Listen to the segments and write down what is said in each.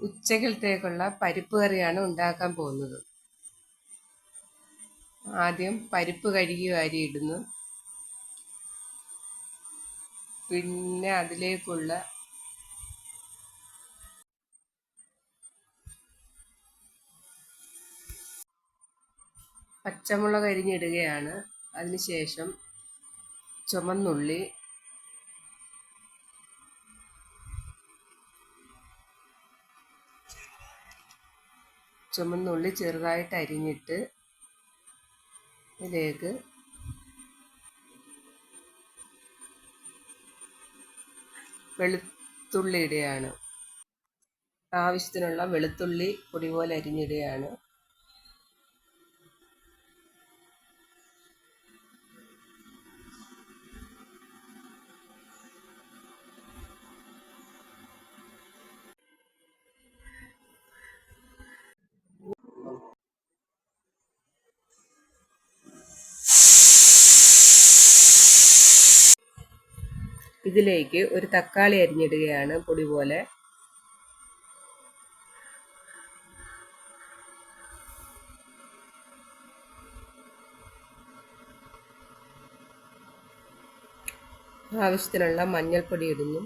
ഉച്ചക്കലത്തേക്കുള്ള പരിപ്പ് കറിയാണ് ഉണ്ടാക്കാൻ പോകുന്നത്. ആദ്യം പരിപ്പ് കഴുകി വാരിയിടുന്നു. പിന്നെ അതിലേക്കുള്ള പച്ചമുളക് അരിഞ്ഞിടുകയാണ്. അതിനുശേഷം ചുമന്നുള്ളി, ചെറുതായിട്ട് അരിഞ്ഞിട്ട് ഇതിലേക്ക് വെളുത്തുള്ളി ഇടുകയാണ്. ആവശ്യത്തിനുള്ള വെളുത്തുള്ളി പൊടി പോലെ അരിഞ്ഞിടുകയാണ്. ഇതിലേക്ക് ഒരു തക്കാളി അരിഞ്ഞിടുകയാണ് പൊടി പോലെ. ആവശ്യത്തിനുള്ള മഞ്ഞൾപ്പൊടി ഇടുന്നു.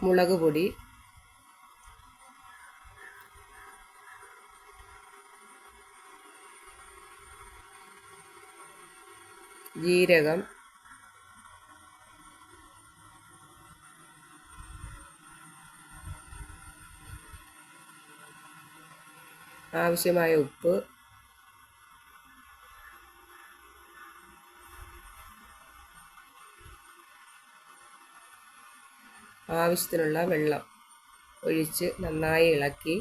മുളക് പൊടി, ജീരകം, ആവശ്യമായ ഉപ്പ്, ആവശ്യത്തിനുള്ള വെള്ളം ഒഴിച്ച് നന്നായി ഇളക്കി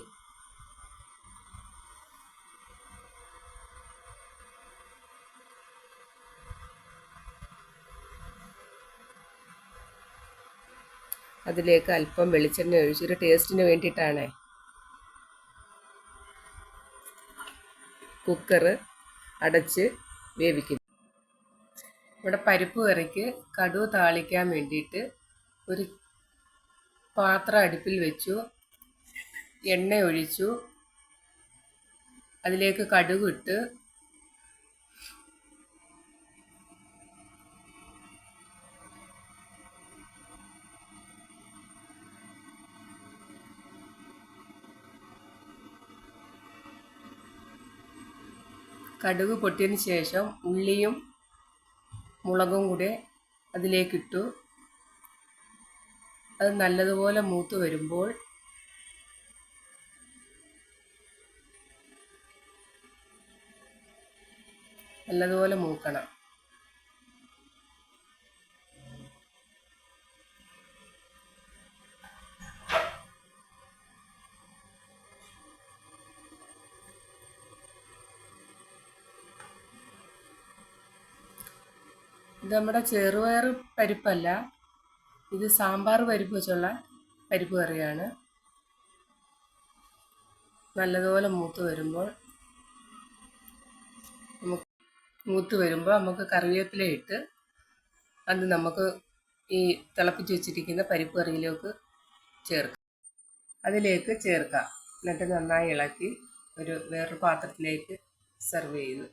അതിലേക്ക് അല്പം വെളിച്ചെണ്ണ ഒഴിച്ചൊരു ടേസ്റ്റിന് വേണ്ടിയിട്ടാണ്. കുക്കർ അടച്ച് വേവിക്കുന്നു. ഇവിടെ പരിപ്പ് കറിക്ക് കടുക് താളിക്കാൻ വേണ്ടിയിട്ട് ഒരു പാത്രം അടുപ്പിൽ വെച്ചു. എണ്ണ ഒഴിച്ചു. അതിലേക്ക് കടുക് ഇട്ട് കടുക് പൊട്ടിയതിന് ശേഷം ഉള്ളിയും മുളകും കൂടെ അതിലേക്കിട്ടു. അത് നല്ലതുപോലെ മൂത്ത് വരുമ്പോൾ നല്ലതുപോലെ മൂക്കണം. ഇത് നമ്മുടെ ചെറുപയർ പരിപ്പല്ല, ഇത് സാമ്പാർ പരിപ്പ് വെച്ചുള്ള പരിപ്പ് കറിയാണ്. നല്ലതുപോലെ മൂത്ത് വരുമ്പോൾ നമുക്ക് കറിവേപ്പില ഇട്ട് അത് നമുക്ക് ഈ തിളപ്പിച്ച് വെച്ചിരിക്കുന്ന പരിപ്പ് കറിയിലേക്ക് ചേർക്കാം. എന്നിട്ട് നന്നായി ഇളക്കി വേറൊരു പാത്രത്തിലേക്ക് സെർവ് ചെയ്യുന്നു.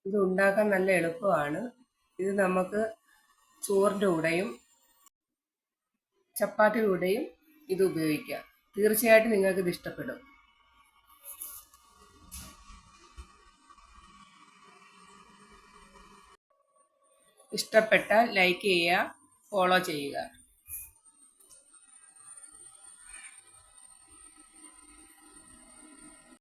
ഇത് ഉണ്ടാക്കാൻ നല്ല എളുപ്പമാണ്. ഇത് നമുക്ക് ചോറിൻ്റെ കൂടെയും ചപ്പാത്തിയുടെ കൂടെയും ഇത് ഉപയോഗിക്കാം. തീർച്ചയായിട്ടും നിങ്ങൾക്കിത് ഇഷ്ടപ്പെടും. ഇഷ്ടപ്പെട്ടാൽ ലൈക്ക് ചെയ്യുക, ഫോളോ ചെയ്യുക.